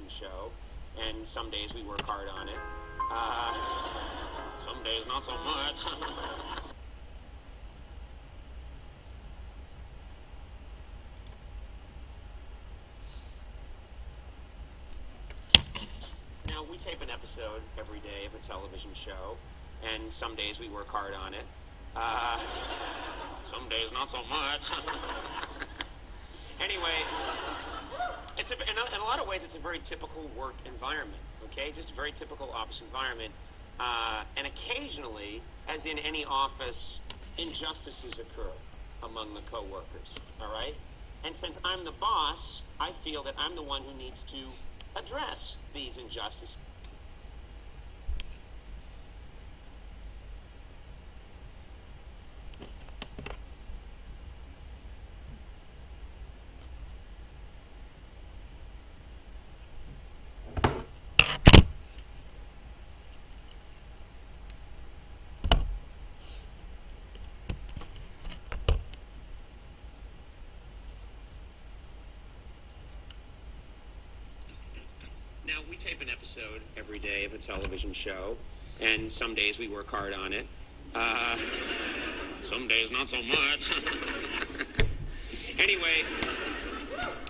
television show, and some days we work hard on it. Some days not so much. Now, we tape an episode every day of a television show, and some days we work hard on it. Some days not so much. Anyway, in a lot of ways, it's a very typical work environment, okay? Just a very typical office environment. And occasionally, as in any office, injustices occur among the coworkers, all right? And since I'm the boss, I feel that I'm the one who needs to address these injustices. Now, we tape an episode every day of a television show, and some days we work hard on it. Some days not so much. Anyway,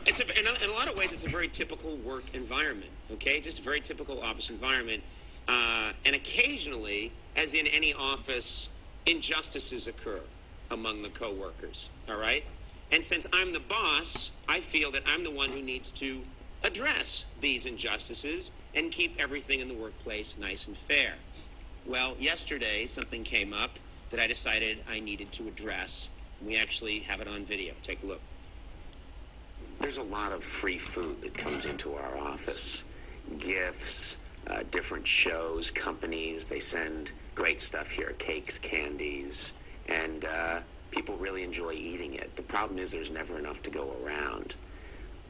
in a lot of ways, it's a very typical work environment, okay? Just a very typical office environment. And occasionally, as in any office, injustices occur among the coworkers, all right? And since I'm the boss, I feel that I'm the one who needs to address these injustices and keep everything in the workplace nice and fair. Well, yesterday something came up that I decided I needed to address. We actually have it on video. Take a look. There's a lot of free food that comes into our office. Gifts, different shows, companies, they send great stuff here, cakes, candies, and people really enjoy eating it. The problem is there's never enough to go around.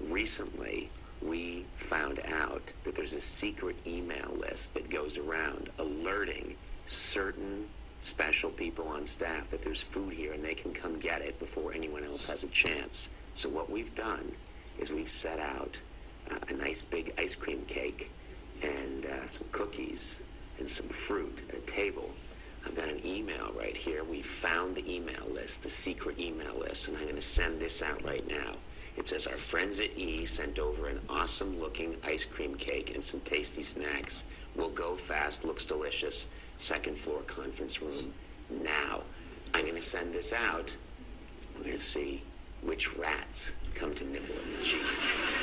Recently, we found out that there's a secret email list that goes around alerting certain special people on staff that there's food here and they can come get it before anyone else has a chance. So what we've done is we've set out a nice big ice cream cake and some cookies and some fruit at a table. I've got an email right here. We found the email list, the secret email list, and I'm going to send this out right now. It says, our friends at E sent over an awesome-looking ice cream cake and some tasty snacks. Will go fast, looks delicious. Second floor conference room. Now, I'm going to send this out. We're going to see which rats come to nibble at the cheese.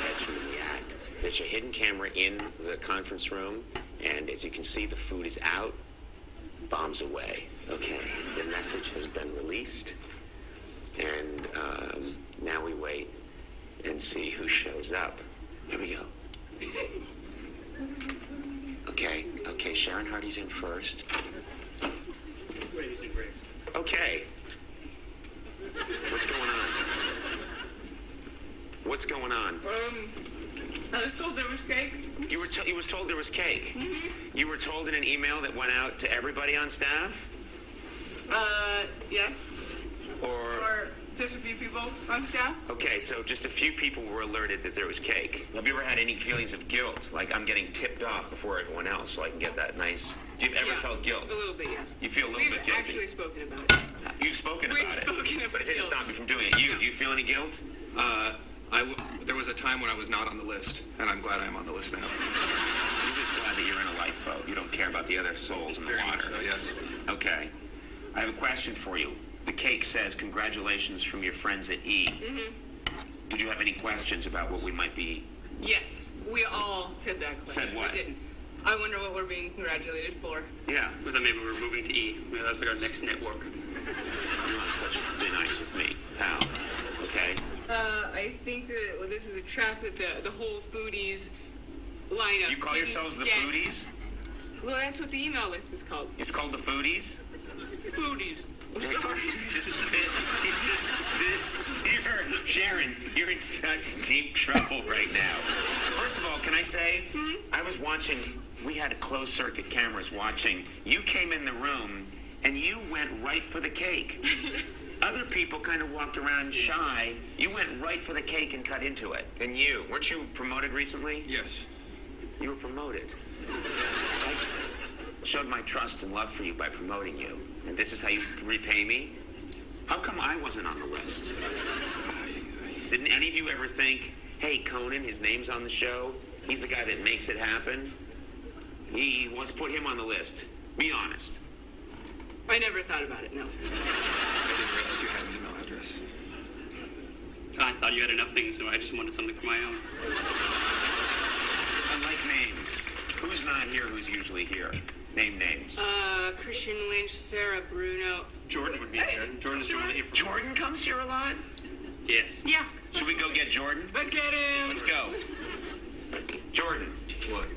Catch them in the act. There's a hidden camera in the conference room, and as you can see, the food is out. Bombs away. Okay, the message has been released, and now we wait and see who shows up. Here we go. Okay, Sharon Hardy's in first. Graves and graves. Okay. What's going on? I was told there was cake. You was told there was cake? Mm-hmm. You were told in an email that went out to everybody on staff? Yes. Or just a few people on staff. Okay, so just a few people were alerted that there was cake. Have you ever had any feelings of guilt? Like, I'm getting tipped off before everyone else so I can get that nice... Do you ever felt guilt? A little bit, yeah. You feel a little bit guilty? We've actually spoken about it. You've spoken about it? But it didn't stop you from doing it. Do you feel any guilt? There was a time when I was not on the list, and I'm glad I'm on the list now. You're just glad that you're in a lifeboat. You don't care about the other souls in the water. So, yes. Okay. I have a question for you. The cake says, congratulations from your friends at E. Mm-hmm. Did you have any questions about what we might be... Yes, we all said that question. Said what? We didn't. I wonder what we're being congratulated for. Yeah. We thought maybe we were moving to E. Maybe that's like our next network. You're not such a be nice with me, pal. Okay? I think that this was a trap that the whole foodies lineup. You call yourselves the foodies? Well, that's what the email list is called. It's called the foodies? Foodies. I'm sorry. He just spit. Sharon, you're in such deep trouble right now. First of all, can I say, I was watching, we had closed circuit cameras watching. You came in the room and you went right for the cake. Other people kind of walked around shy. You went right for the cake and cut into it. And you, weren't you promoted recently? Yes. You were promoted. I showed my trust and love for you by promoting you. And this is how you repay me? How come I wasn't on the list? Didn't any of you ever think, hey, Conan, his name's on the show. He's the guy that makes it happen. Let's put him on the list. Be honest. I never thought about it, no. I didn't realize you had an email address. I thought you had enough things, so I just wanted something for my own. Unlike names, who's not here who's usually here? Name names. Christian Lynch, Sarah Bruno. Jordan would be there. Jordan's the one that here for Jordan comes here a lot? Yes. Yeah. Should we go get Jordan? Let's get him. Let's go. Jordan. What?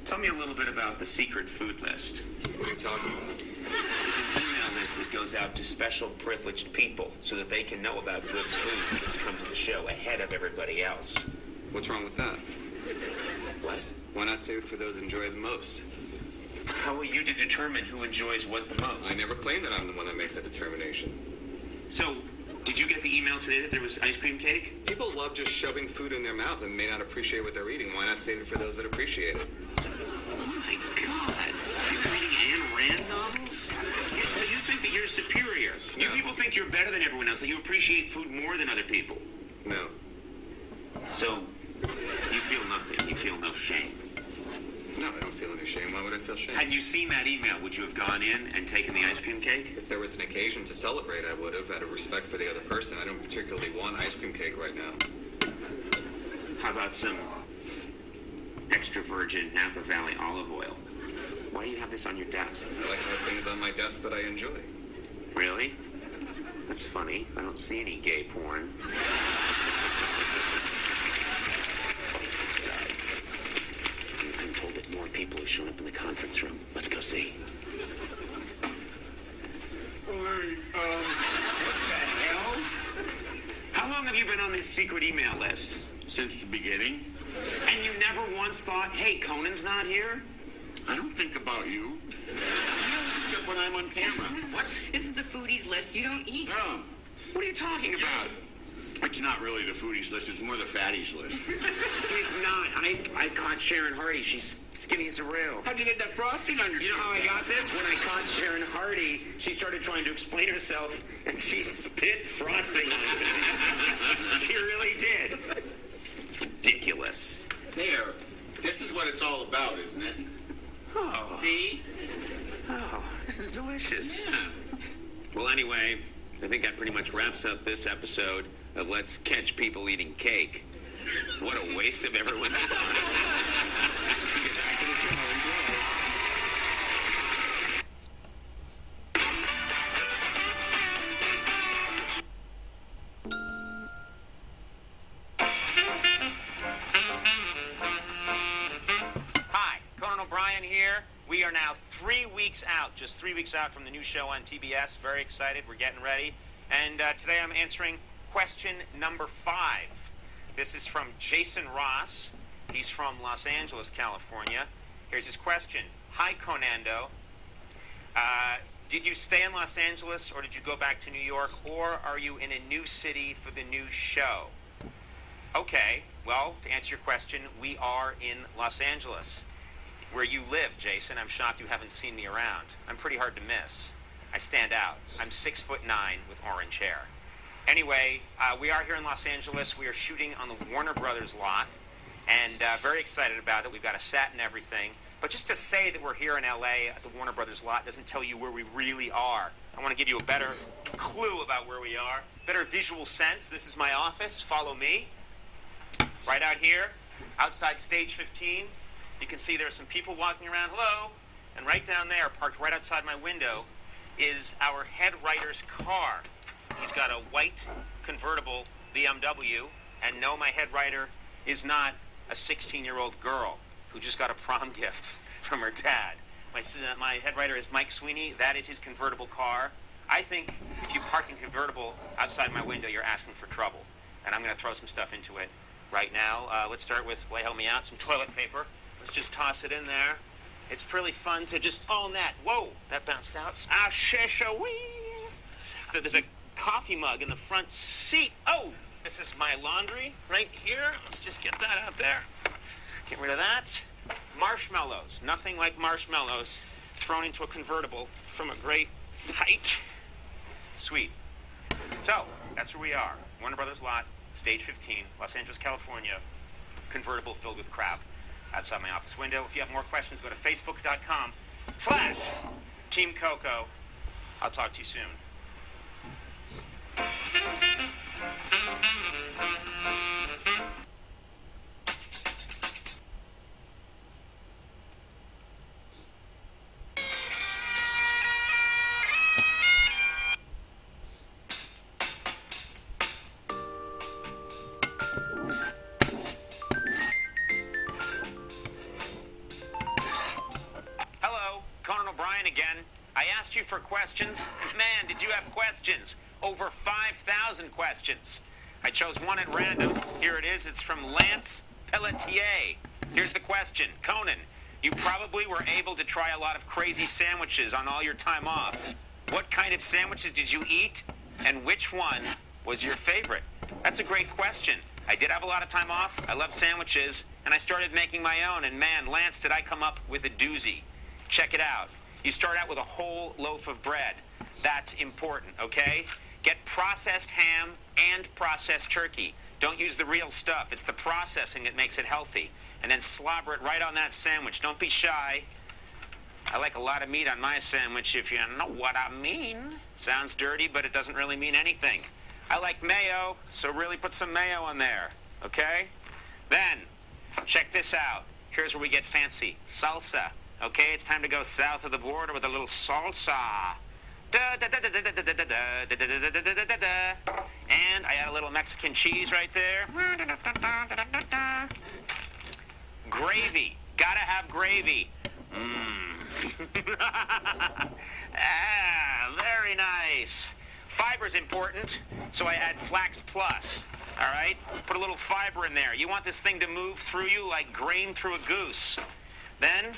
Tell me a little bit about the secret food list. What are you talking about? It's an email list that goes out to special privileged people so that they can know about good food that's come to the show ahead of everybody else. What's wrong with that? What? Why not save it for those who enjoy it the most? How are you to determine who enjoys what the most? I never claim that I'm the one that makes that determination. So, did you get the email today that there was ice cream cake? People love just shoving food in their mouth and may not appreciate what they're eating. Why not save it for those that appreciate it? Oh my God. You're reading Ayn Rand novels? So you think that you're superior? You people think you're better than everyone else, that you appreciate food more than other people? No. So, you feel nothing. You feel no shame. No, I don't feel any shame. Why would I feel shame? Had you seen that email, would you have gone in and taken the ice cream cake? If there was an occasion to celebrate, I would have, out of respect for the other person. I don't particularly want ice cream cake right now. How about some extra virgin Napa Valley olive oil? Why do you have this on your desk? I like to have things on my desk that I enjoy. Really? That's funny. I don't see any gay porn. Sorry. I'm told that more people have shown up in the conference room. Let's go see. What the hell? How long have you been on this secret email list? Since the beginning. And you never once thought, hey, Conan's not here? I don't think about you. Except when I'm on camera. What? This is the foodies list. You don't eat. No, What are you talking about? it's not really the foodies list. It's more the fatties list. It's not. I caught Sharon Hardy. She's skinny as a rail. How'd you get that frosting on your You know how I skin? got this? When I caught Sharon Hardy, she started trying to explain herself, and she spit frosting onto me. She really did. Ridiculous. There. This is what it's all about, isn't it? Oh, See? this is delicious. Yeah. Well, anyway, I think that pretty much wraps up this episode of Let's Catch People Eating Cake. What a waste of everyone's time. Hi, Conan O'Brien here. We are now 3 weeks out, just 3 weeks out from the new show on TBS. Very excited. We're getting ready. And today I'm answering question number 5. This is from Jason Ross. He's from Los Angeles, California. Here's his question. Hi, Conando. Did you stay in Los Angeles, or did you go back to New York, or are you in a new city for the new show? Okay, well, to answer your question, we are in Los Angeles. Where you live, Jason. I'm shocked you haven't seen me around. I'm pretty hard to miss. I stand out. I'm 6'9" with orange hair. Anyway, we are here in Los Angeles. We are shooting on the Warner Brothers lot, and very excited about it. We've got a set and everything. But just to say that we're here in LA at the Warner Brothers lot doesn't tell you where we really are. I want to give you a better clue about where we are, better visual sense. This is my office. Follow me. Right out here, outside stage 15, you can see there are some people walking around. Hello. And right down there, parked right outside my window, is our head writer's car. He's got a white convertible BMW, and no, my head writer is not a 16-year-old girl who just got a prom gift from her dad. My head writer is Mike Sweeney. That is his convertible car. I think if you park a convertible outside my window, you're asking for trouble. And I'm going to throw some stuff into it right now. Let's start with, well, help me out, some toilet paper. Let's just toss it in there. It's really fun to just own that. Whoa, that bounced out. Ah, shesha-wee. There's a coffee mug in the front seat. Oh, this is my laundry right here. Let's just get that out there. Get rid of that. Marshmallows. Nothing like marshmallows thrown into a convertible from a great height. Sweet. So, that's where we are. Warner Brothers lot, stage 15, Los Angeles, California. Convertible filled with crap outside my office window. If you have more questions, go to facebook.com/Team Coco. I'll talk to you soon. Hello, Conan O'Brien again. I asked you for questions. Man, did you have questions? Over 5,000 questions. I chose one at random. Here it is. It's from Lance Pelletier. Here's the question. Conan, you probably were able to try a lot of crazy sandwiches on all your time off. What kind of sandwiches did you eat, and which one was your favorite? That's a great question. I did have a lot of time off. I love sandwiches, and I started making my own. And man, Lance, did I come up with a doozy. Check it out. You start out with a whole loaf of bread. That's important, okay? Get processed ham and processed turkey. Don't use the real stuff. It's the processing that makes it healthy. And then slobber it right on that sandwich. Don't be shy. I like a lot of meat on my sandwich, if you know what I mean. Sounds dirty, but it doesn't really mean anything. I like mayo, so really put some mayo on there, okay? Then, check this out. Here's where we get fancy. Salsa. Okay, it's time to go south of the border with a little salsa. And I add a little Mexican cheese right there. Gravy. Gotta have gravy. Very nice. Fiber's important, so I add Flax Plus. All right? Put a little fiber in there. You want this thing to move through you like grain through a goose. Then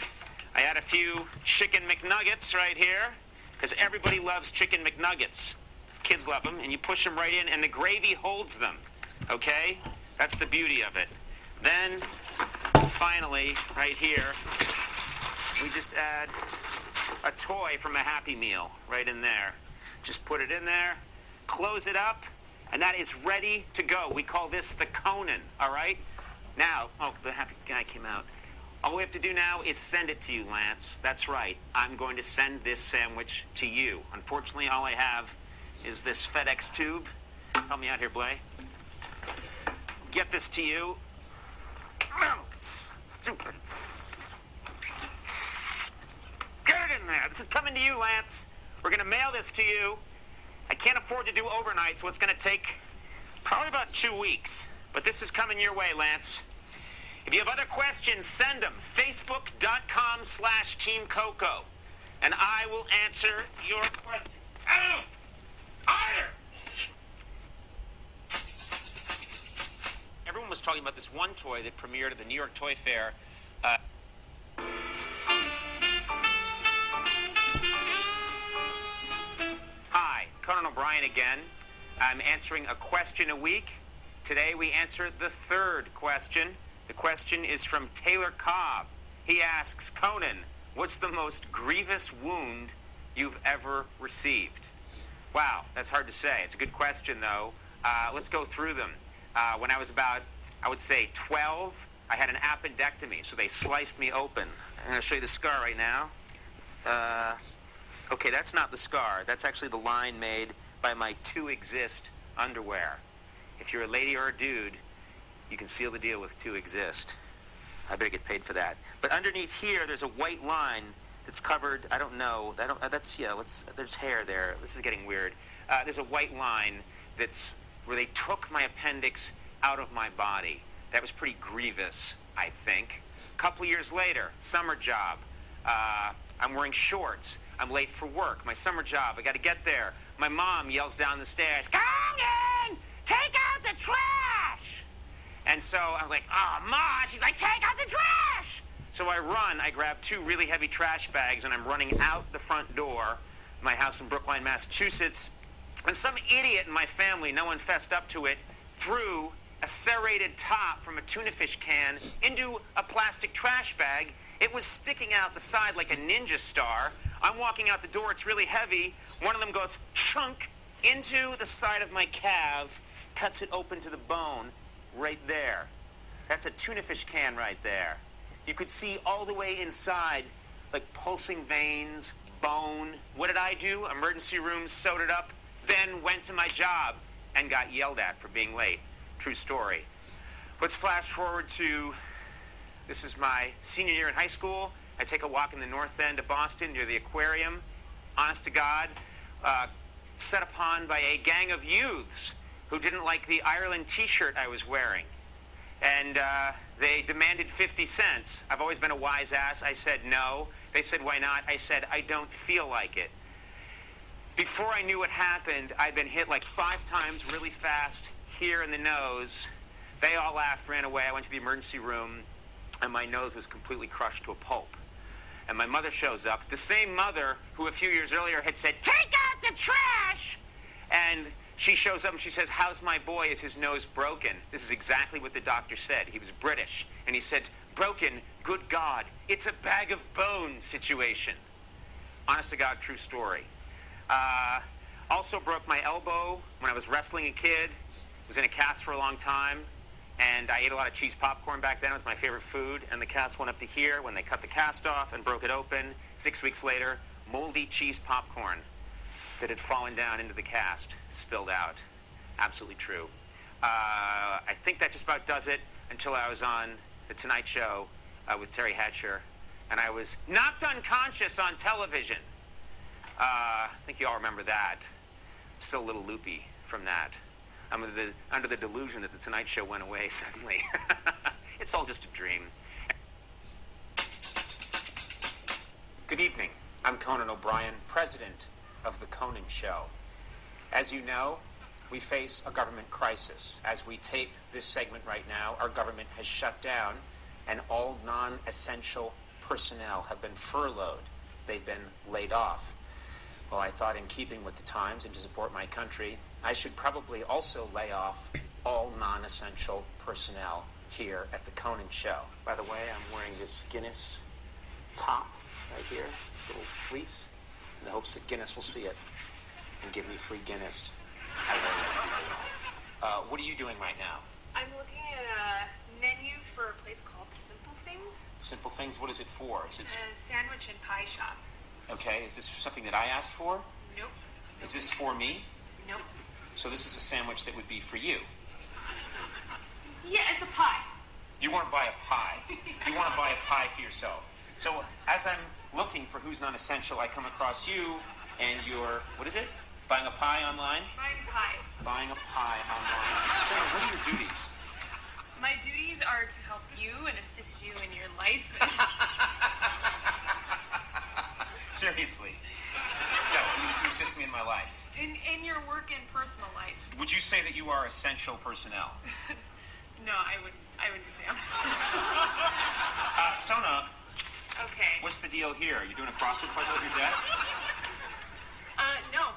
I add a few chicken McNuggets right here, because everybody loves chicken McNuggets. Kids love them, and you push them right in, and the gravy holds them. Okay? That's the beauty of it. Then, finally, right here, we just add a toy from a Happy Meal right in there. Just put it in there, close it up, and that is ready to go. We call this the Conan, all right? Now, oh, the happy guy came out. All we have to do now is send it to you, Lance. That's right. I'm going to send this sandwich to you. Unfortunately, all I have is this FedEx tube. Help me out here, Blay. Get this to you. Stupid. Get it in there. This is coming to you, Lance. We're going to mail this to you. I can't afford to do overnight, so it's going to take probably about 2 weeks. But this is coming your way, Lance. If you have other questions, send them. Facebook.com/Team Coco. And I will answer your questions. Oh! Harder! Everyone was talking about this one toy that premiered at the New York Toy Fair. Hi, Conan O'Brien again. I'm answering a question a week. Today we answer the third question. The question is from Taylor Cobb. He asks, Conan, what's the most grievous wound you've ever received? Wow, that's hard to say. It's a good question, though. Let's go through them. When I was about, I would say, 12, I had an appendectomy, so they sliced me open. I'm going to show you the scar right now. Okay, that's not the scar. That's actually the line made by my To Exist underwear. If you're a lady or a dude, you can seal the deal with To Exist. I better get paid for that. But underneath here, there's a white line that's covered. I don't know. There's hair there. This is getting weird. There's a white line that's where they took my appendix out of my body. That was pretty grievous, I think. A couple years later, summer job. I'm wearing shorts. I'm late for work. My summer job. I got to get there. My mom yells down the stairs, "Come in! Take out the trash!" And so I was like, "Oh, Ma!" She's like, "Take out the trash!" So I run. I grab 2 really heavy trash bags, and I'm running out the front door, my house in Brookline, Massachusetts. And some idiot in my family, no one fessed up to it, threw a serrated top from a tuna fish can into a plastic trash bag. It was sticking out the side like a ninja star. I'm walking out the door. It's really heavy. One of them goes chunk into the side of my calf, cuts it open to the bone right there. That's a tuna fish can right there. You could see all the way inside, like pulsing veins, bone. What did I do? Emergency room, sewed it up, then went to my job and got yelled at for being late. True story. Let's flash forward to, this is my senior year in high school. I take a walk in the north end of Boston near the aquarium. Honest to God, set upon by a gang of youths who didn't like the Ireland t-shirt I was wearing. And they demanded 50 cents. I've always been a wise ass. I said no. They said, "Why not?" I said, "I don't feel like it." Before I knew what happened, I'd been hit like 5 times really fast here in the nose. They all laughed, ran away. I went to the emergency room, and my nose was completely crushed to a pulp. And my mother shows up, the same mother who a few years earlier had said, "Take out the trash!" And she shows up and she says, "How's my boy? Is his nose broken?" This is exactly what the doctor said. He was British. And he said, "Broken? Good God. It's a bag of bones situation." Honest to God, true story. Also broke my elbow when I was wrestling a kid. Was in a cast for a long time. And I ate a lot of cheese popcorn back then. It was my favorite food. And the cast went up to here when they cut the cast off and broke it open. 6 weeks later, moldy cheese popcorn that had fallen down into the cast spilled out. Absolutely true. I think that just about does it until I was on The Tonight Show with Terry Hatcher. And I was knocked unconscious on television. I think you all remember that. I'm still a little loopy from that. I'm under the delusion that The Tonight Show went away suddenly. It's all just a dream. Good evening. I'm Conan O'Brien, president of The Conan Show. As you know, we face a government crisis. As we tape this segment right now, our government has shut down and all non-essential personnel have been furloughed. They've been laid off. Well, I thought in keeping with the times and to support my country, I should probably also lay off all non-essential personnel here at The Conan Show. By the way, I'm wearing this Guinness top right here, this little fleece, in the hopes that Guinness will see it and give me free Guinness as I leave. What are you doing right now? I'm looking at a menu for a place called Simple Things. Simple Things, what is it for? Is it A sandwich and pie shop. okay? Is this something that I asked for? Nope. Is this for me? Nope. So this is a sandwich that would be for you. Yeah, it's a pie. You want to buy a pie. You want to buy a pie for yourself. So as I'm looking for who's non-essential, I come across you and you're, what is it? Buying a pie online? Buying pie. Buying a pie online. So what are your duties? My duties are to help you and assist you in your life. Seriously. No, you to assist me in my life. In your work and personal life. Would you say that you are essential personnel? No, I wouldn't say I'm essential. Sona, Okay. what's the deal here? You doing a crossword puzzle at your desk? No.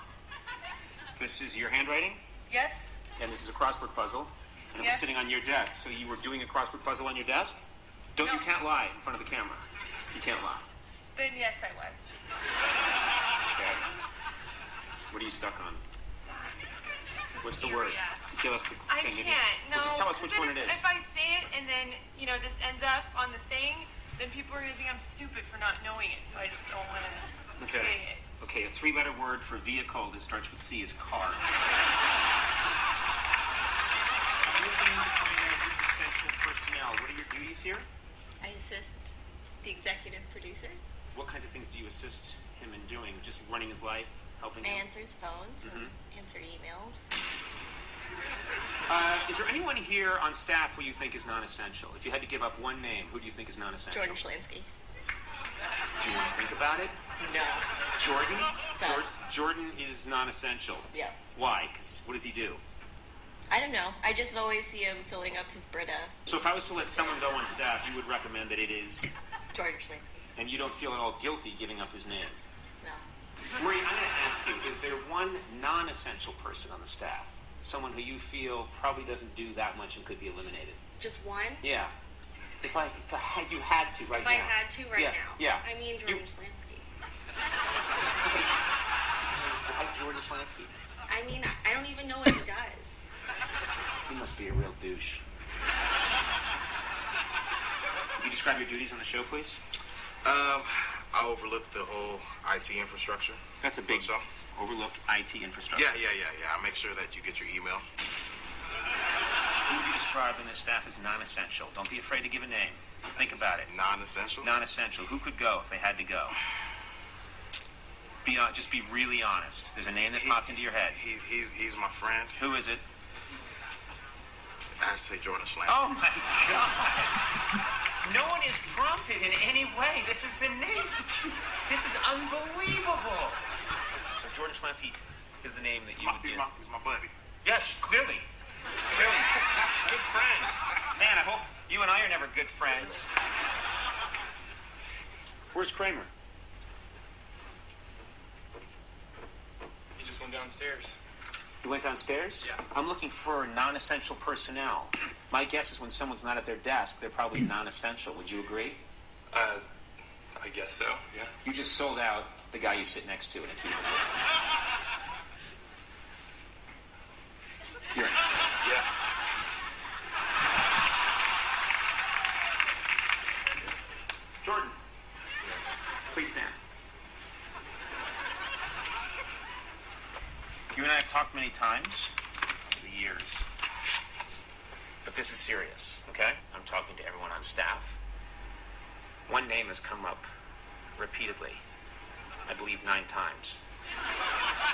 This is your handwriting? Yes? And this is a crossword puzzle. And it was Yes. sitting on your desk. So you were doing a crossword puzzle on your desk? You No. can't lie in front of the camera. You can't lie. Then yes, I was. Okay. What are you stuck on? What's the word? Give us the I thing. can't. No. Well, just tell us which then one it is. If I say it and then, this ends up on the thing, then people are going to think I'm stupid for not knowing it, so I just don't want to say it. Okay, a 3-letter word for vehicle that starts with C is car. Essential personnel. What are your duties here? I assist the executive producer. What kinds of things do you assist him in doing? Just running his life, helping I him? answer his phones and answer emails. Is there anyone here on staff who you think is non-essential? If you had to give up one name, who do you think is non-essential? Jordan Schlansky. Do you want to think about it? No. Jordan? Done. Jordan is non-essential. Yeah. Why? 'Cause what does he do? I don't know. I just always see him filling up his Brita. So if I was to let someone go on staff, you would recommend that it is, Jordan Schlansky. and you don't feel at all guilty giving up his name? No. Marie, I'm going to ask you, is there one non-essential person on the staff? Someone who you feel probably doesn't do that much and could be eliminated? Just one? Yeah. If you had to right If now. I had to right now. Yeah. I mean Jordan Schlansky. Like Jordan Schlansky. I mean, I don't even know what he does. He must be a real douche. Can you describe your duties on the show, please? I overlook the whole IT infrastructure. That's a big So? overlook IT infrastructure. Yeah. I make sure that you get your email. Who would you describe in the staff as non-essential? Don't be afraid to give a name. Think about it. Non-essential? Non-essential. Who could go if they had to go? Just be really honest. There's a name that popped into your head. He's my friend. Who is it? I have to say Jordan Schlansky. Oh my God! No one is prompted in any way. This is the name. This is unbelievable. So Jordan Schlansky is the name that you would He's give. my buddy. Yes, clearly. Good friend. Man, I hope you and I are never good friends. Where's Kramer? He just went downstairs. You went downstairs? Yeah. I'm looking for non-essential personnel. My guess is when someone's not at their desk, they're probably non-essential. Would you agree? I guess so, yeah. You just sold out the guy you sit next to in a cubicle. You're innocent. Yeah. Jordan, please stand. You and I have talked many times over the years. But this is serious, okay? I'm talking to everyone on staff. One name has come up repeatedly, I believe 9 times.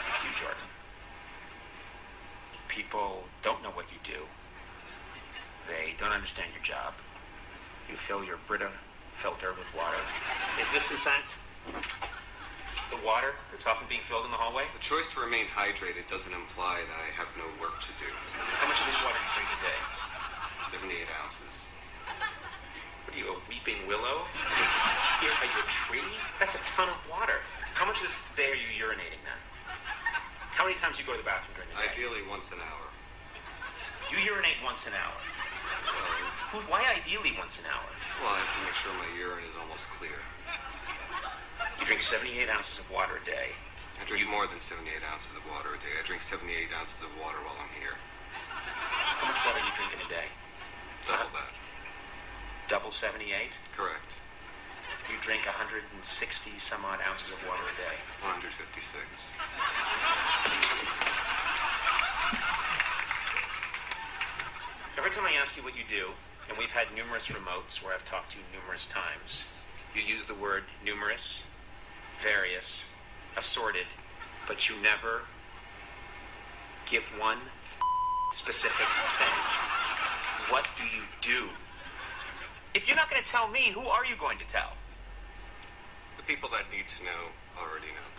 It's you, Jordan. People don't know what you do. They don't understand your job. You fill your Brita filter with water. Is this, in fact, the water that's often being filled in the hallway? The choice to remain hydrated doesn't imply that I have no work to do. How much of this water do you drink a day? 78 ounces. What are you, a weeping willow? Are you a tree? That's a ton of water. How much of the day are you urinating then? How many times do you go to the bathroom during the day? Ideally once an hour. You urinate once an hour. Well, Why ideally once an hour? well, I have to make sure my urine is almost clear. You drink 78 ounces of water a day. I drink more than 78 ounces of water a day. I drink 78 ounces of water while I'm here. How much water do you drink in a day? Double that. Double 78? Correct. You drink 160 some odd ounces of water a day. 156. Every time I ask you what you do, and we've had numerous remotes where I've talked to you numerous times, you use the word numerous, various, assorted, but you never give one specific thing. What do you do? If you're not going to tell me, who are you going to tell? The people that need to know already know.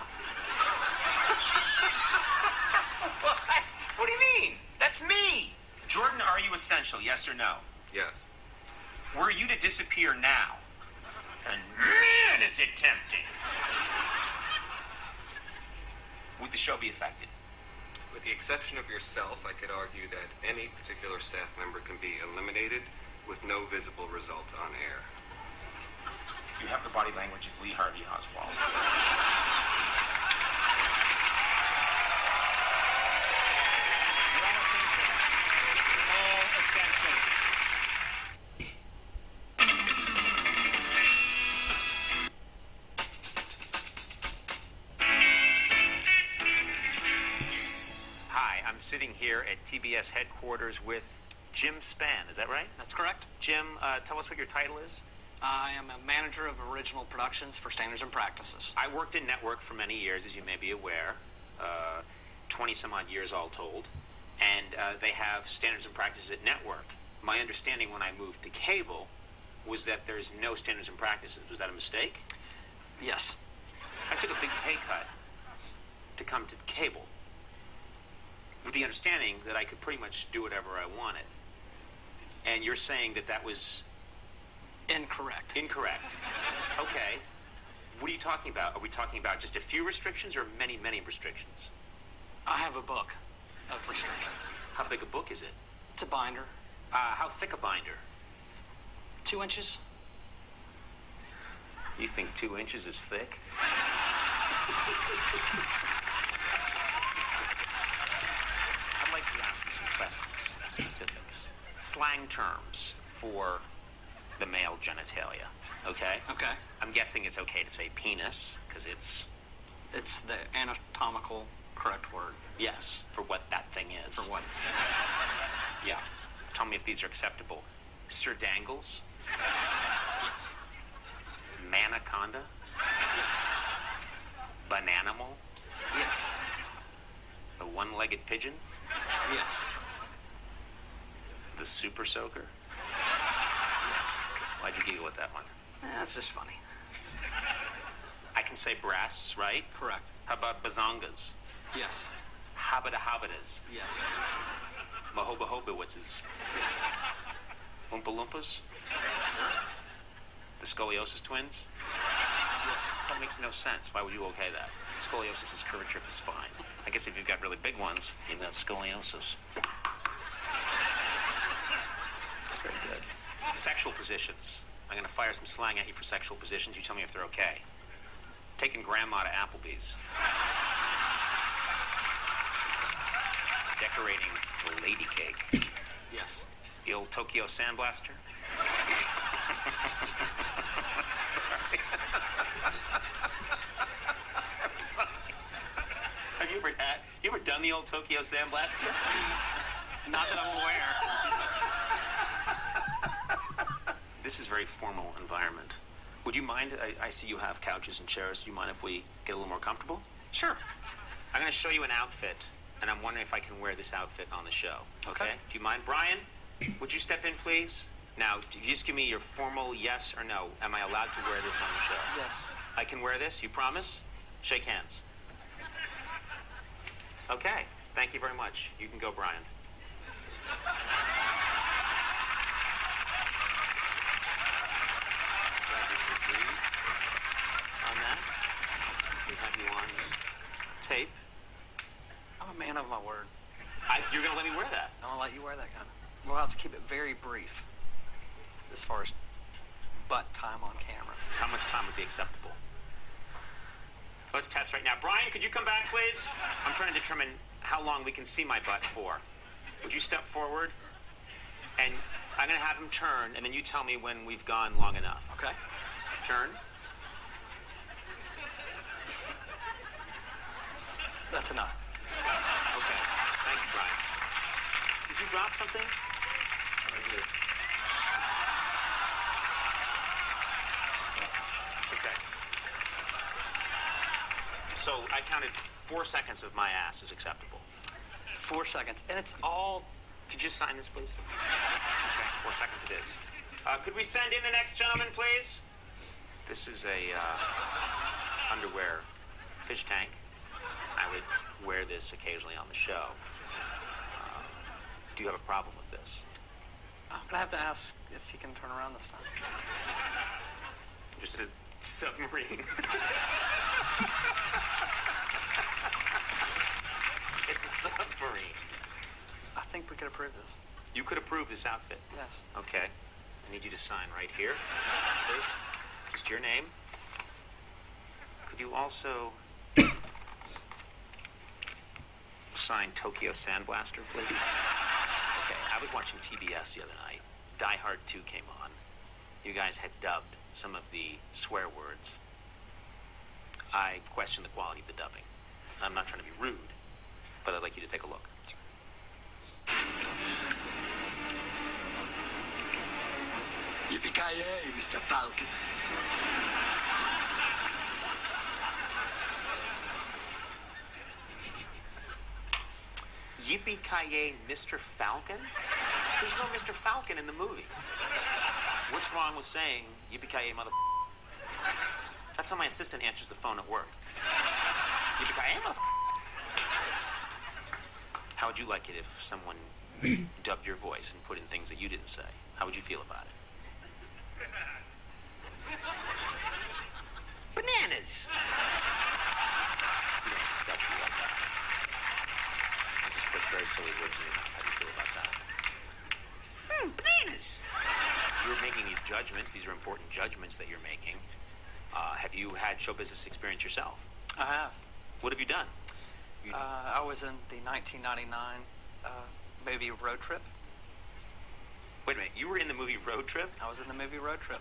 What do you mean? That's me! Jordan, are you essential, yes or no? Yes. Were you to disappear now, and man, is it tempting, would the show be affected? With the exception of yourself, I could argue that any particular staff member can be eliminated with no visible result on air. You have the body language of Lee Harvey Oswald. sitting here at TBS headquarters with Jim Spann. Is that right? That's correct. Jim, tell us what your title is. I am a manager of original productions for Standards and Practices. I worked in network for many years, as you may be aware, 20 some odd years all told, and they have standards and practices at network. My understanding when I moved to cable was that there's no standards and practices. Was that a mistake? Yes. I took a big pay cut to come to cable with the understanding that I could pretty much do whatever I wanted. And you're saying that that was Incorrect. incorrect. Okay. What are you talking about? Are we talking about just a few restrictions or many, many restrictions? I have a book of restrictions. How big a book is it? It's a binder. How thick a binder? 2 inches. You think 2 inches is thick? I'd like to ask you some questions, specifics. Slang terms for the male genitalia, okay? Okay. I'm guessing it's okay to say penis, because it's, It's the anatomical correct word. yes, for what that thing is. For what? Yeah. Tell me if these are acceptable. Sir Dangles? Yes. Manaconda? Yes. Bananimal? Yes. The one-legged pigeon? Yes. The super soaker? Yes. Why'd you giggle at that one? That's just funny. I can say breasts, right? Correct. How about bazongas? Yes. Habita-habitas? Yes. Mahoba-hobawitzes? Yes. Oompa Loompas? The scoliosis twins? Yes. That makes no sense. Why would you okay that? Scoliosis is curvature of the spine. I guess if you've got really big ones, you've got scoliosis. That's very good. Sexual positions. I'm going to fire some slang at you for sexual positions. You tell me if they're okay. Taking grandma to Applebee's. Decorating the lady cake. Yes. The old Tokyo Sandblaster. Sorry. I'm sorry. Have you ever done the old Tokyo Sandblaster? Not that I'm aware. This is a very formal environment. Would you mind, I see you have couches and chairs. Do you mind if we get a little more comfortable? Sure. I'm going to show you an outfit, and I'm wondering if I can wear this outfit on the show. Okay? Do you mind? Brian, would you step in, please? Now, if you just give me your formal yes or no, am I allowed to wear this on the show? Yes. I can wear this? You promise? Shake hands. Okay. Thank you very much. You can go, Brian. On that, we have you on tape. I'm a man of my word. You're going to let me wear that? I'm gonna let you wear that gun. We'll have to keep it very brief as far as butt time on camera. How much time would be acceptable? Let's test right now. Brian, could you come back, please? I'm trying to determine how long we can see my butt for. Would you step forward? And I'm going to have him turn, and then you tell me when we've gone long enough. Okay. Turn. That's enough. Okay. Thank you, Brian. Did you drop something? I did. It's okay. So I counted 4 seconds of my ass is acceptable. 4 seconds. And it's all... Could you sign this, please? Okay, 4 seconds it is. Could we send in the next gentleman, please? This is a underwear fish tank. I would wear this occasionally on the show. Do you have a problem with this? I'm gonna have to ask if you can turn around this time. Just a submarine. It's a submarine. I think we could approve this. You could approve this outfit. Yes. Okay. I need you to sign right here, please. Just your name. Could you also sign Tokyo Sandblaster, please? Okay, I was watching TBS the other night. Die Hard 2 came on. You guys had dubbed some of the swear words. I question the quality of the dubbing. I'm not trying to be rude, but I'd like you to take a look. Yippee-ki-yay, Mr. Falcon. Yippee-ki-yay, Mr. Falcon? There's no Mr. Falcon in the movie. What's wrong with saying yippee-ki-yay, mother... That's how my assistant answers the phone at work. Yippee-ki-yay, mother... How would you like it if someone dubbed your voice and put in things that you didn't say? How would you feel about it? Bananas! You don't just dub you like that. I just put very silly words in your mouth. How do you feel about that? Bananas! You're making these judgments. These are important judgments that you're making. Have you had show business experience yourself? I have. What have you done? I was in the 1999 movie Road Trip. Wait a minute. You were in the movie Road Trip? I was in the movie Road Trip.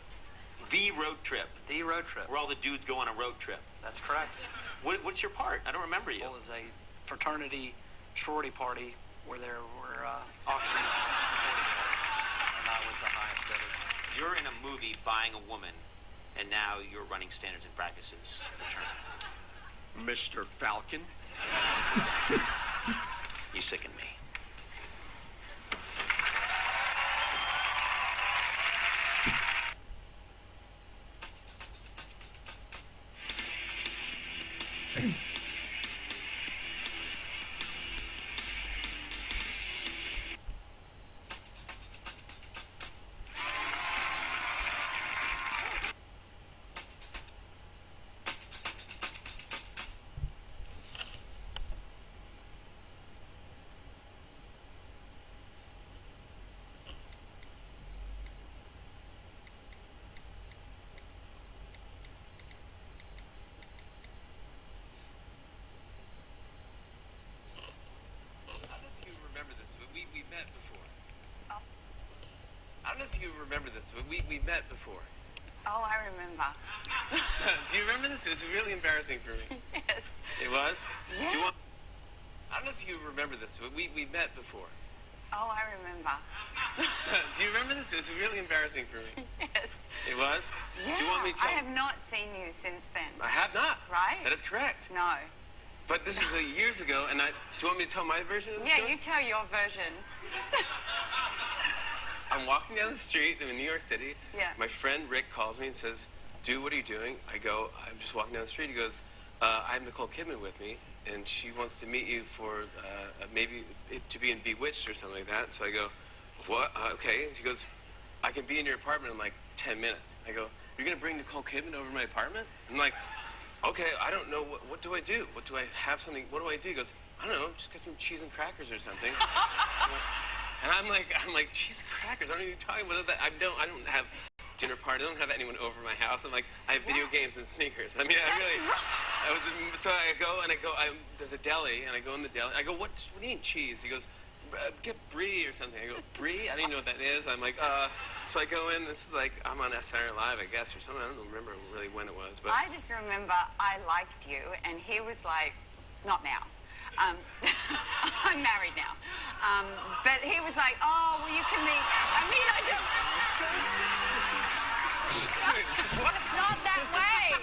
The Road Trip. The Road Trip. Where all the dudes go on a road trip. That's correct. What's your part? I don't remember you. It was a fraternity sorority party where there were auctioning sorority balls, and I was the highest bidder. You're in a movie buying a woman, and now you're running standards and practices fraternity. Mr. Falcon? You sicken me. We met before. Oh. I don't know if you remember this, but we met before. Oh, I remember. Do you remember this? It was really embarrassing for me. Yes. It was? Yeah. Do you want... I don't know if you remember this, but we met before. Oh, I remember. Do you remember this? It was really embarrassing for me. Yes. It was? Yeah. Do you want me to... I have not seen you since then. I have not. Right? That is correct. No. But this is years ago, and do you want me to tell my version of the story? Yeah, you tell your version. I'm walking down the street in New York City. Yeah. My friend Rick calls me and says, "Dude, what are you doing?" I go, "I'm just walking down the street." He goes, "I have Nicole Kidman with me, and she wants to meet you for maybe to be in Bewitched or something like that." So I go, "What? Okay." She goes, "I can be in your apartment in like 10 minutes." I go, "You're going to bring Nicole Kidman over to my apartment?" I'm like, "Okay, I don't know. What do I do? What do I have something? What do I do?" He goes, "I don't know. Just get some cheese and crackers or something." And I'm like, cheese and crackers? What are you talking about? That I don't have dinner party. I don't have anyone over my house. I'm like, I have video games and sneakers. I mean, so I go, there's a deli, and I go in the deli. I go, what do you mean cheese? He goes, get brie or something. I go, brie? I don't even know what that is. I'm like, so I go in. This is like, I'm on Saturday Night Live, I guess, or something. I don't remember really when it was. But I just remember I liked you, and he was like, not now. I'm married now. But he was like, oh, well, you can meet... I mean, I don't... What? It's not that way.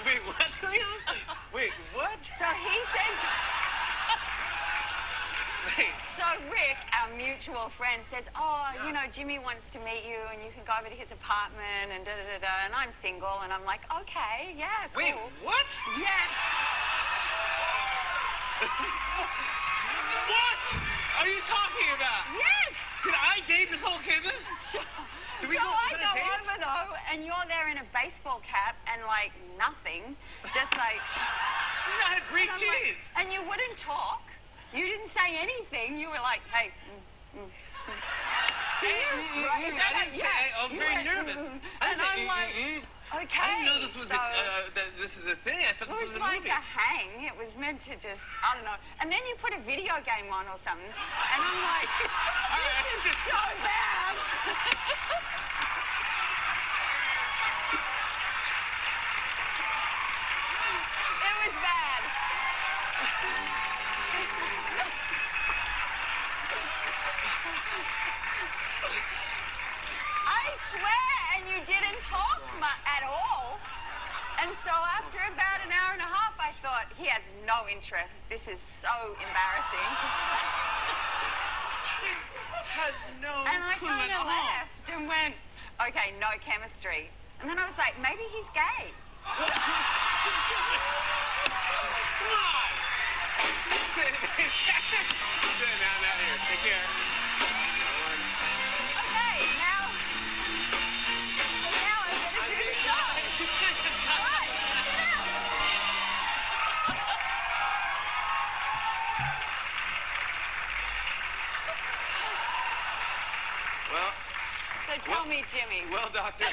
Wait, what's going on? Wait, what? So he says... Wait. So Rick, our mutual friend, says, oh, you know, Jimmy wants to meet you, and you can go over to his apartment, and da-da-da-da, and I'm single, and I'm like, okay, yeah, cool. Wait, what? Yes. What are you talking about? Yes. Did I date Nicole Kidman? Sure. Did we so go I on a go date? over though, and you're there in a baseball cap and like nothing, just like. I had brie and cheese. Like, and you wouldn't talk. You didn't say anything. You were like, hey. Do you? I didn't say. I was very nervous. I didn't say. I'm like, okay. I didn't know this was so, this is a thing. I thought this was a like movie. a hang. It was meant to just, I don't know. And then you put a video game on or something, and I'm like, this is so bad. It was bad. I swear, and you didn't talk at all. And so after about an hour and a half, I thought, he has no interest. This is so embarrassing. Had no And I clue kind at of all. laughed and went, okay, no chemistry. And then I was like, maybe he's gay. Come on! Sit down out here. Take care. Okay, now I'm going to do the show. All right, sit down. Well, So tell me, Jimmy. well, doctor,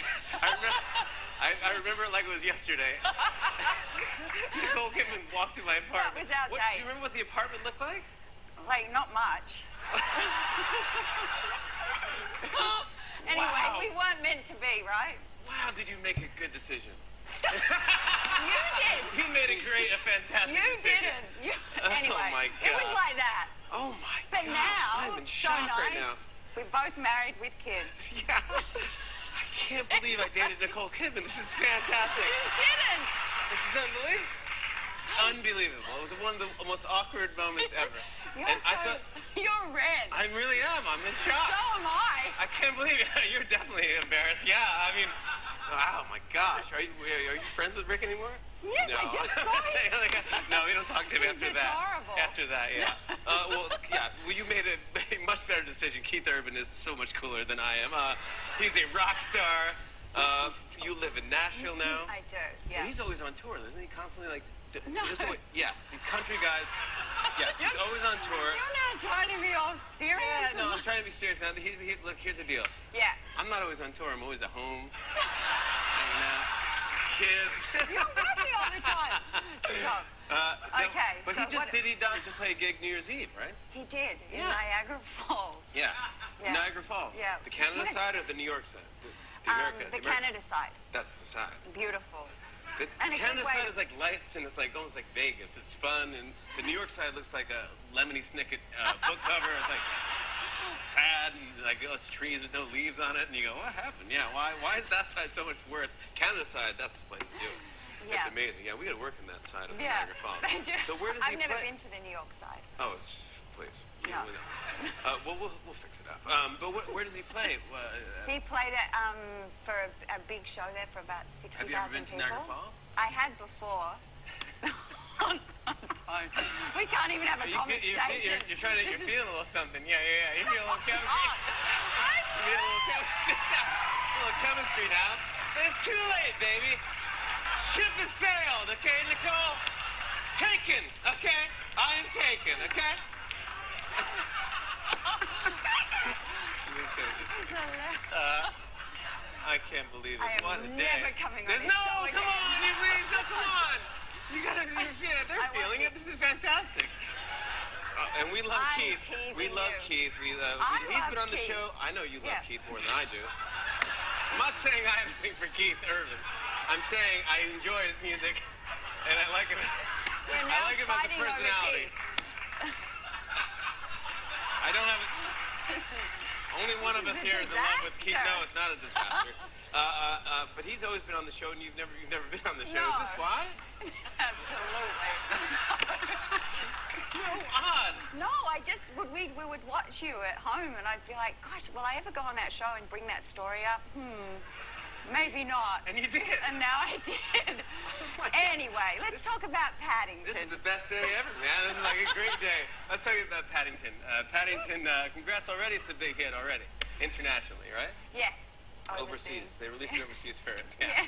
I remember it like it was yesterday. Nicole Kidman walked in my apartment. was our Do date. you remember what the apartment looked like? Like, not much. Anyway, Wow. we weren't meant to be, right? Wow, did you make a good decision? Stop. You did. You made a fantastic You decision. didn't. Anyway, Oh my it was God. like that. Oh my But gosh, now, I'm in so shock nice. right now. We're both married with kids. Yeah. I can't believe I dated Nicole Kidman. This is fantastic. You didn't. This is unbelievable. It's unbelievable. It was one of the most awkward moments ever. You're And I thought, you're red. I really am. I'm in shock. So am I. I can't believe it. You're definitely embarrassed. Yeah, I mean, wow, my gosh. Are you friends with Rick anymore? Yes, No. I just saw him. No, we don't talk to him He's after that. adorable. After that, yeah. Well, you made a much better decision. Keith Urban is so much cooler than I am. He's a rock star. You live in Nashville now. I do, yeah. He's always on tour, isn't he? Constantly like. No. Yes, these country guys. Yes, he's always on tour. You're not trying to be all serious. Yeah, no, I'm trying to be serious now. Look, here's the deal. Yeah. I'm not always on tour. I'm always at home. Hanging out. Kids. You're working all the time. Stop. No, Okay, but so did he not just play a gig New Year's Eve, right? He did in Yeah. Niagara Falls. Yeah. Yeah. Niagara Falls. Yeah. The Canada side or the New York side? The America. The Canada side. That's the side. Beautiful. The And a Canada good way- side is like lights and it's like almost like Vegas. It's fun, and the New York side looks like a Lemony Snicket book cover. It's like sad and like it's trees with no leaves on it, and you go, what happened? Yeah, why is that side so much worse? Canada side, that's the place to do it. Yeah. It's amazing. Yeah, we got to work in that side of Yeah. Niagara Falls. They do. So where does he I've never play? been to the New York side. Oh, please. No. We know. Well, we'll fix it up. But where does he play? He played it for a big show there for about 60,000 Have you ever been to people. Niagara Falls? I had before. We can't even have a conversation. You're trying to. You're feeling a little something. Yeah. You're feeling a little chemistry. Oh, You're feeling a little chemistry. A little chemistry now. It's too late, baby. Ship has sailed. Okay, Nicole. Taken. Okay. I am taken. Okay. I can't believe this. I am What a day. never coming on There's this show again. Come on, you please. No, come on. You gotta. They're I feeling want it. This is fantastic. And we love I'm Keith. We teasing love you. Keith. I He's love been on the Keith. show. I know you love Yeah. Keith more than I do. I'm not saying I have anything for Keith Urban. I'm saying I enjoy his music, and I like him. We're I now like him as a fighting over personality. Keith. I don't have. This is Only one of us This is a here is in love with Keith. disaster. No, it's not a disaster. But he's always been on the show, and you've never been on the show. No. Is this why? absolutely. It's so odd. No, we would watch you at home, and I'd be like, gosh, will I ever go on that show and bring that story up? Maybe not. And you did. And now I did. Anyway, let's talk about Paddington. This is the best day ever, man. This is like a great day. Let's tell you about Paddington. Paddington, congrats already. It's a big hit already. Internationally, right? Yes. Overseas. They released it overseas first. Yeah.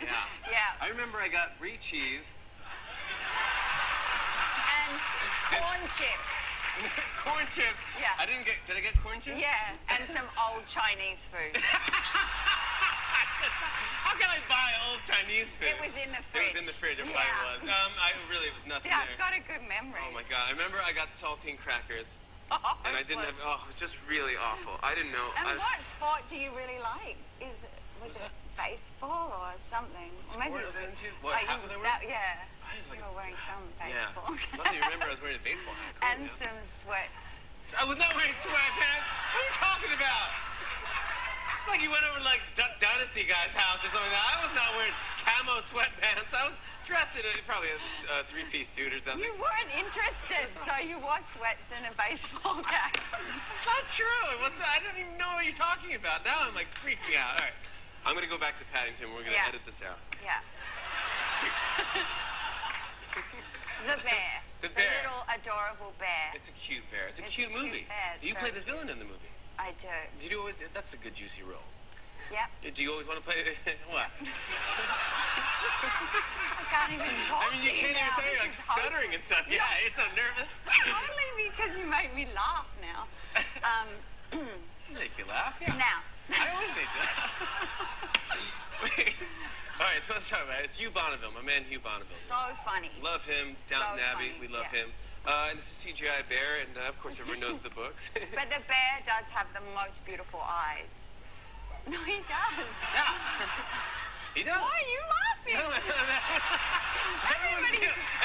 Yeah. Yeah. I remember I got brie cheese. And corn chips. Corn chips. Yeah. Did I get corn chips? Yeah, and some old Chinese food. How can I buy old Chinese food? It was in the fridge. It was in the fridge. It Yeah. probably was. It was nothing Yeah, there. I've got a good memory. Oh my God! I remember I got saltine crackers, and I didn't have. Oh, it was just really awful. I didn't know. And what sport do you really like? Was it baseball or something? What Or maybe sport it was I into? like What hat was I wearing? Yeah. I was like, You were wearing some yeah. baseball. Luckily, you remember I was wearing a baseball hat. Cool, And yeah. some sweats. I was not wearing sweatpants. What are you talking about? It's like you went over to like Duck Dynasty guy's house or something like that. I was not wearing camo sweatpants. I was dressed in probably a three-piece suit or something. You weren't interested, so you wore sweats and a baseball cap. That's not true. I don't even know what you're talking about. Now I'm like freaking out. All right. I'm going to go back to Paddington. We're going to edit this out. Yeah. The bear. The bear. The little adorable bear. It's a cute bear. It's a cute movie. Bear. You play the villain in the movie. I do. Did you always? That's a good juicy role. Yep. Do you always want to play what? I can't even talk. I mean, you can't even tell you're like stuttering and stuff. Yeah, it's so nervous. Only because you make me laugh now. Make you laugh? Yeah. Now. I always make you laugh. Wait. All right, so let's talk about it. It's Hugh Bonneville, my man Hugh Bonneville. So funny. Love him. Downton Abbey, funny, we love him. And it's a CGI bear, and of course everyone knows the books. But the bear does have the most beautiful eyes. No, he does. Yeah. He does. Why are you laughing?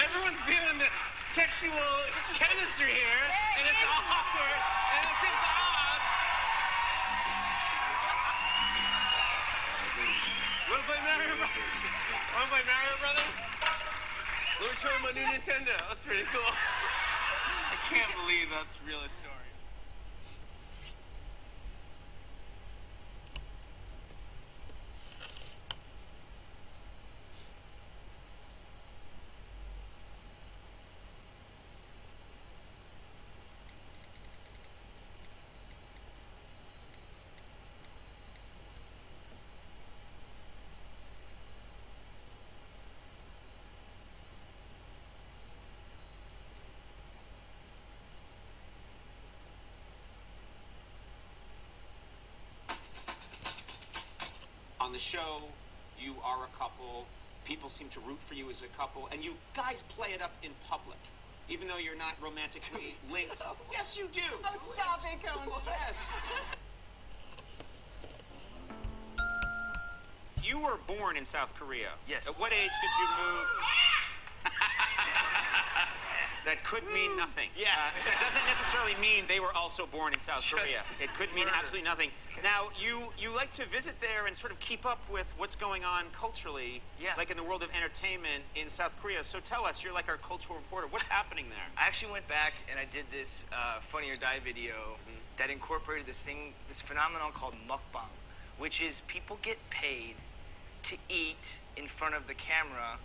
Everyone's feeling the sexual chemistry here, and it's awkward, and it's just odd. Wanna play Mario Brothers? Let me show you my new Nintendo. That's pretty cool. I can't believe that's really a story. On the show, you are a couple. People seem to root for you as a couple, and you guys play it up in public, even though you're not romantically linked. Yes, you do. Oh, stop it, Conan. Yes. You were born in South Korea. Yes. At what age did you move? That could mean nothing. Yeah. It doesn't necessarily mean they were also born in South Korea. It could mean absolutely nothing. Now, you like to visit there and sort of keep up with what's going on culturally, like in the world of entertainment in South Korea. So tell us, you're like our cultural reporter. What's happening there? I actually went back and I did this Funny or Die video that incorporated this phenomenon called mukbang, which is people get paid to eat in front of the camera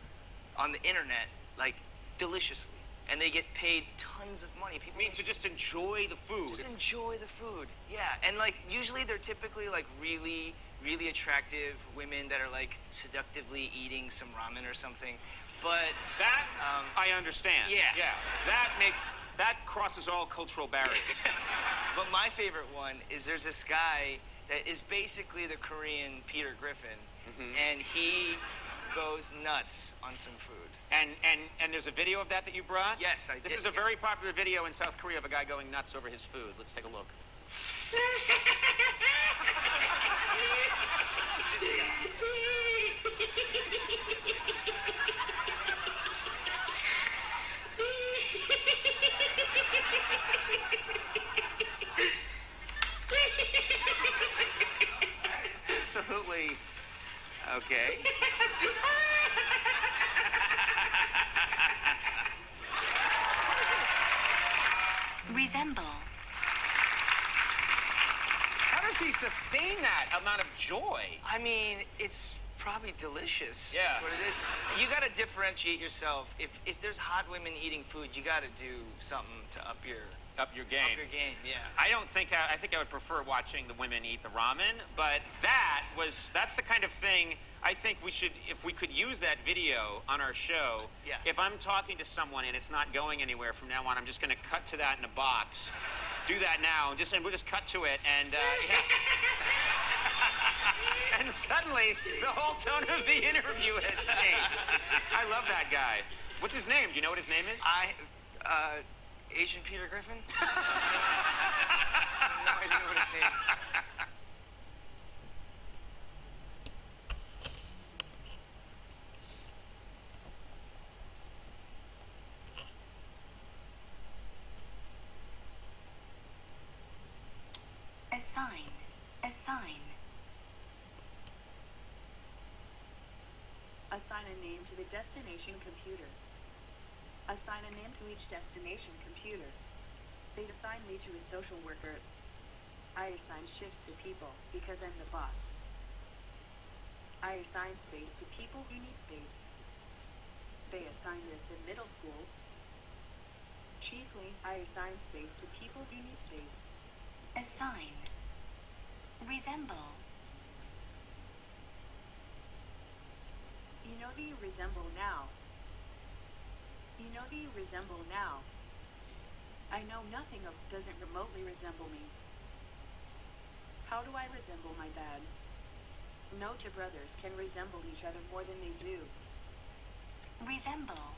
on the internet, like deliciously. And they get paid tons of money. People to just enjoy the food. Just enjoy the food, yeah. And like usually they're typically like really, really attractive women that are like seductively eating some ramen or something. But that I understand. Yeah. That crosses all cultural barriers. But my favorite one is there's this guy that is basically the Korean Peter Griffin, and he goes nuts on some food. And there's a video of that you brought? Yes, I did. This is a very popular video in South Korea of a guy going nuts over his food. Let's take a look. Absolutely. Okay. Resemble. How does he sustain that amount of joy? I mean, it's probably delicious. Yeah. What it is. You got to differentiate yourself. If there's hot women eating food, you got to do something to up your game. Up your game, yeah. I think I would prefer watching the women eat the ramen, but that's the kind of thing I think if we could use that video on our show. Yeah. If I'm talking to someone and it's not going anywhere from now on, I'm just going to cut to that in a box. Do that now, and we'll just cut to it, and and suddenly the whole tone of the interview has changed. I love that guy. What's his name? Do you know what his name is? Asian Peter Griffin? I have no idea what his name is. Assign a name to the destination computer. Assign a name to each destination computer. They assign me to a social worker. I assign shifts to people because I'm the boss. I assign space to people who need space. They assign this in middle school. Chiefly, I assign space to people who need space. Assign. Resemble. You know who you resemble now. You know who you resemble now. I know nothing of doesn't remotely resemble me. How do I resemble my dad? No two brothers can resemble each other more than they do. Resemble.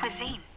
cuisine.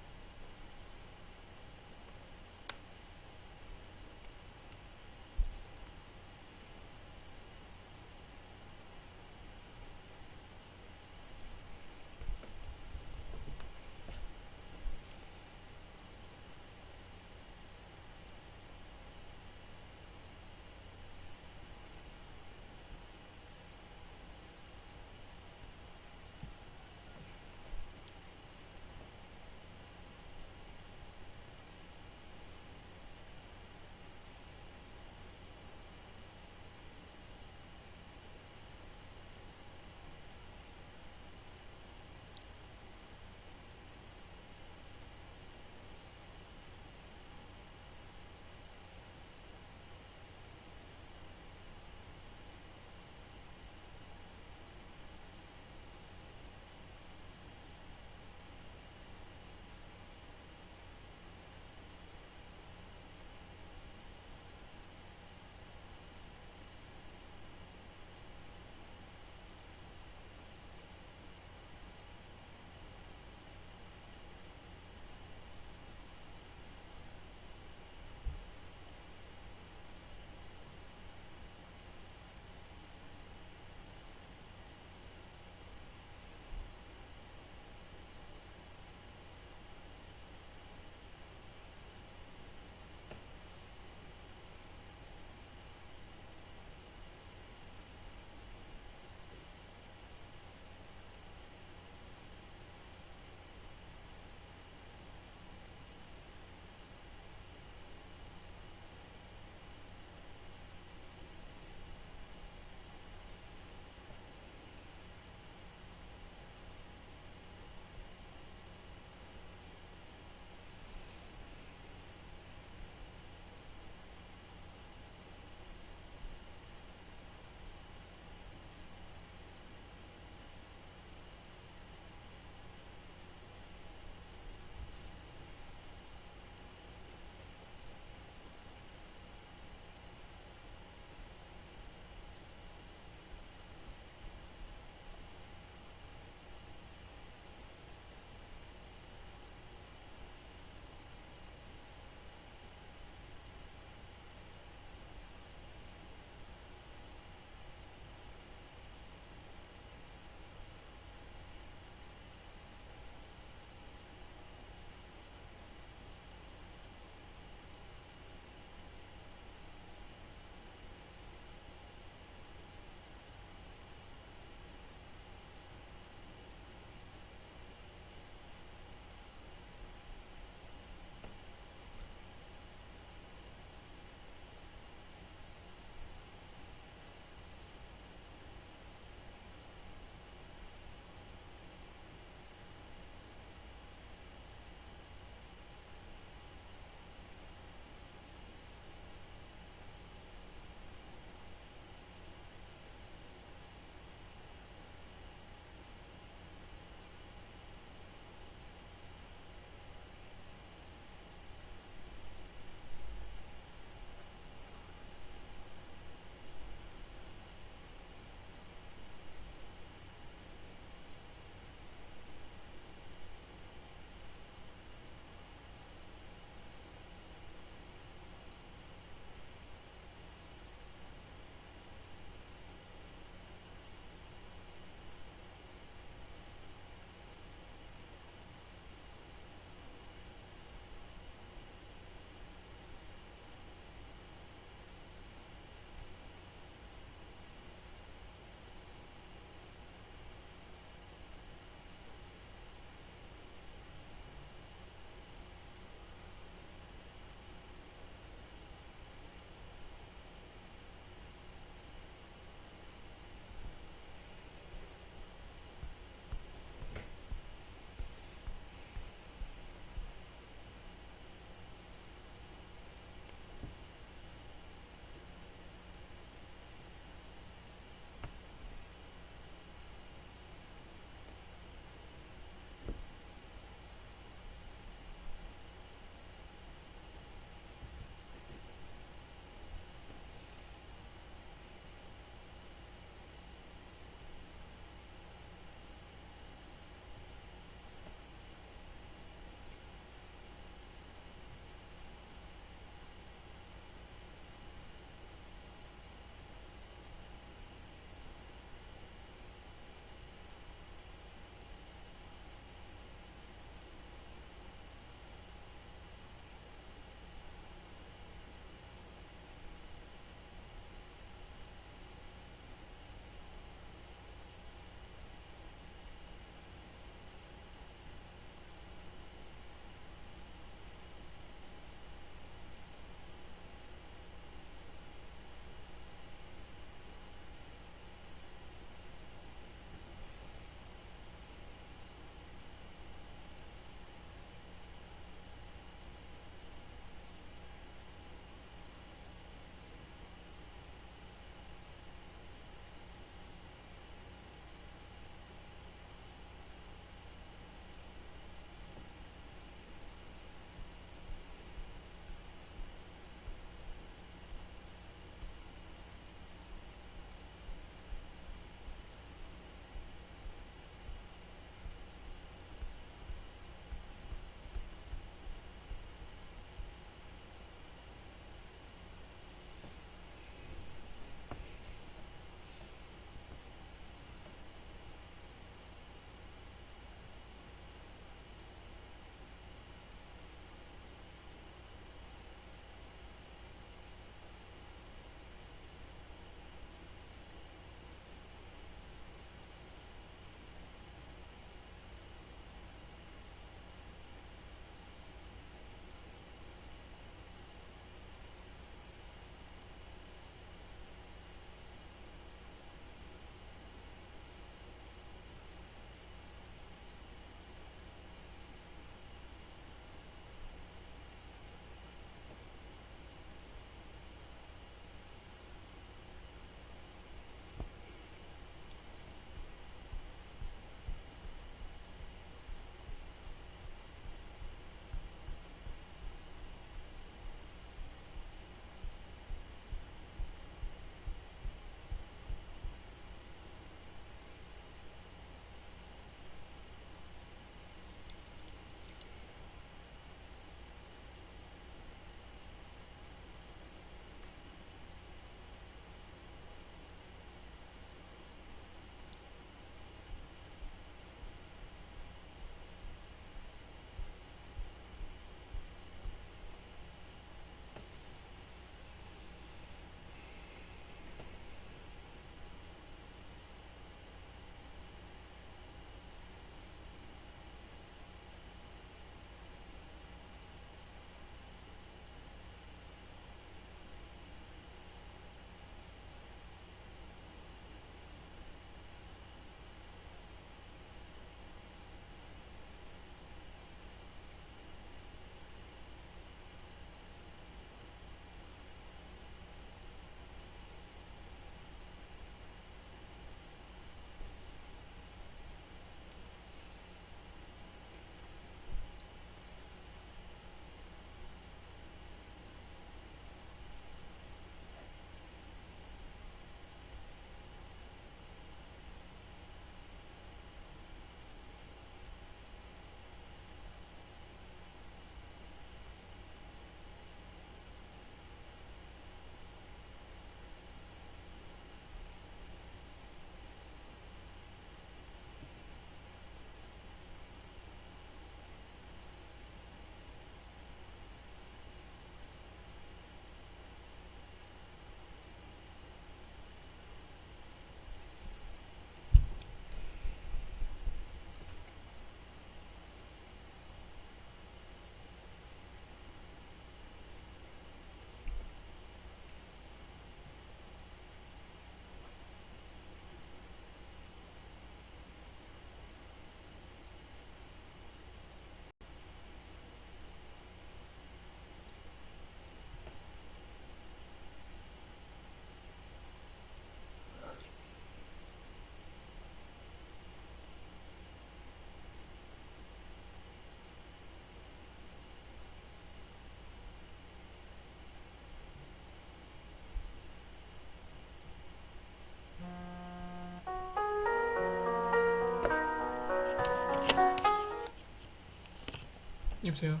여보세요?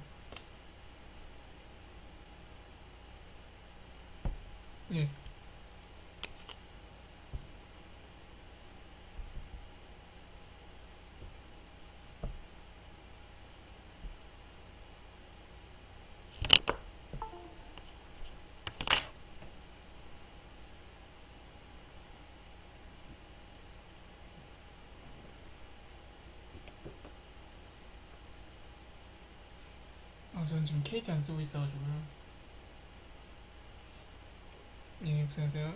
예. 전 지금 케이트 안 쓰고 있어가지고요. 예, 여보세요?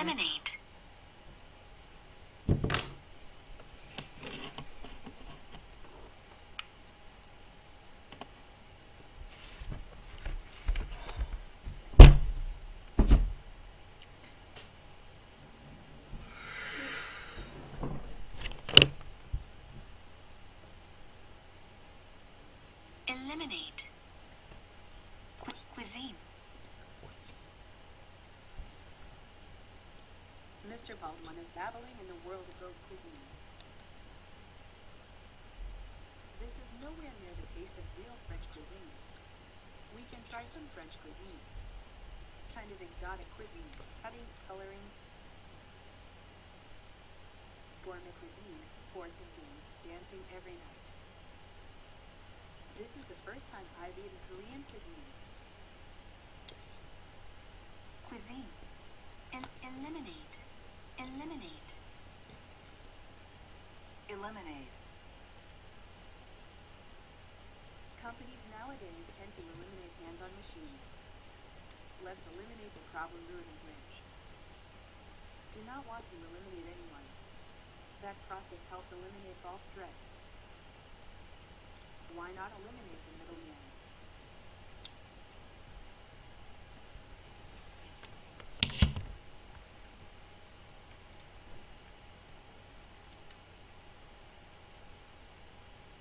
Eliminate. Eliminate. Cuisine. Mr. Baldwin is dabbling in the world of haute cuisine. This is nowhere near the taste of real French cuisine. We can try some French cuisine. Kind of exotic cuisine, cutting, coloring, gourmet cuisine, sports and games, dancing every night. This is the first time I've eaten Korean cuisine. Cuisine. Eliminate. Eliminate. Eliminate. Companies nowadays tend to eliminate hands-on machines. Let's eliminate the problem root and branch. Do not want to eliminate anyone. That process helps eliminate false threats. Why not eliminate the middleman?